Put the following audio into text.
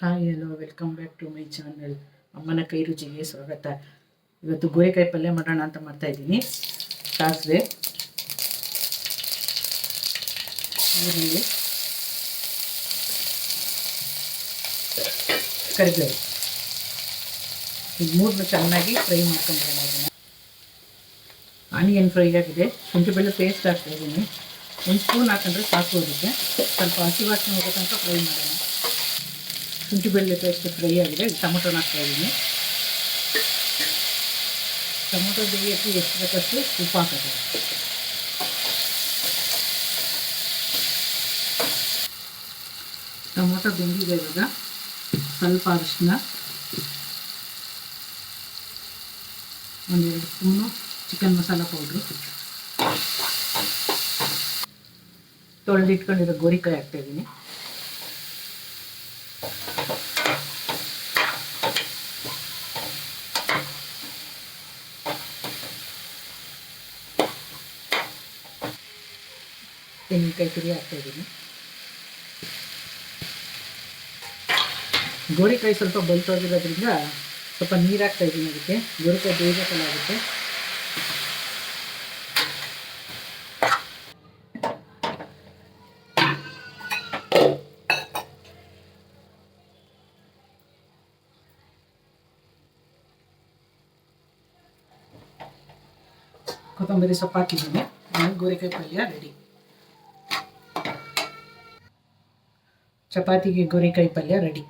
Hi hello welcome back to my channel. ಅಮ್ಮನ ಕೈ ರುಚಿಗೆ ಸ್ವಾಗತ. ಇವತ್ತು ಗೋರಿಕಾಯಿ ಪಲ್ಯ ಮಾಡೋಣ ಅಂತ ಮಾಡ್ತಾಯಿದ್ದೀನಿ. ಸಾಸಿವೆ, ಈರುಳ್ಳಿ, ಕರಿಬೇವು ಈಗ ಮೂರನ್ನು ಚೆನ್ನಾಗಿ ಫ್ರೈ ಮಾಡ್ಕೊಂಡ್ರೆ ಅದನ್ನು. ಆನಿಯನ್ ಫ್ರೈ ಆಗಿದೆ. ಶುಂಠಿ ಬೆಳ್ಳುಳ್ಳಿ ಪೇಸ್ಟ್ ಹಾಕ್ತಾಯಿದ್ದೀನಿ. ಒಂದು ಸ್ಪೂನ್ ಹಾಕೊಂಡ್ರೆ ಸಾಕು. ಅದಕ್ಕೆ ಸ್ವಲ್ಪ ಹಸಿ ವಾಸನೆ ಹೋಗೋ ತನಕ ಫ್ರೈ ಮಾಡೋಣ. ಶುಂಠಿ ಬೆಳ್ಳುಳ್ಳಿ ಪೇಸ್ಟ್ ಫ್ರೈ ಆಗಿದೆ. ಟೊಮೊಟೊನ ಹಾಕ್ತಾಯಿದ್ದೀನಿ. ಟೊಮೊಟೊ ಬೇಯಕ್ಕೆ ಎಷ್ಟು ಬೇಕಷ್ಟು ಉಪ್ಪು ಹಾಕೋದು. ಟೊಮೊಟೊ ಬೆಂದಿದೆ. ಇವಾಗ ಸ್ವಲ್ಪ ಅರಿಶಿನ, ಒಂದೆರಡು ಸ್ಪೂನು ಚಿಕನ್ ಮಸಾಲ ಪೌಡ್ರು, ತೊಳೆದಿಟ್ಕೊಂಡಿರೋ ಗೋರಿಕಾಯಿ ಹಾಕ್ತಾಯಿದ್ದೀನಿ. ತೆಂಗಿನಕಾಯಿ ತುರಿ ಹಾಕ್ತಾಯಿದ್ದೀನಿ. ಗೋರಿಕಾಯಿ ಸ್ವಲ್ಪ ಬಲ್ತೋಗಿರೋದ್ರಿಂದ ಸ್ವಲ್ಪ ನೀರು ಹಾಕ್ತಾಯಿದ್ದೀನಿ. ಅದಕ್ಕೆ ಗೋರಿಕಾಯಿ ಬೇಯಬೇಕಲ್ಲ, ಆಗುತ್ತೆ. ಕೊತ್ತಂಬರಿ ಸೊಪ್ಪು ಹಾಕಿದ್ದೀನಿ. ಗೋರಿಕಾಯಿ ಪಲ್ಯ ರೆಡಿ. ಚಪಾತಿಗೆ ಗೋರಿಕಾಯಿ ಪಲ್ಯ ರೆಡಿ.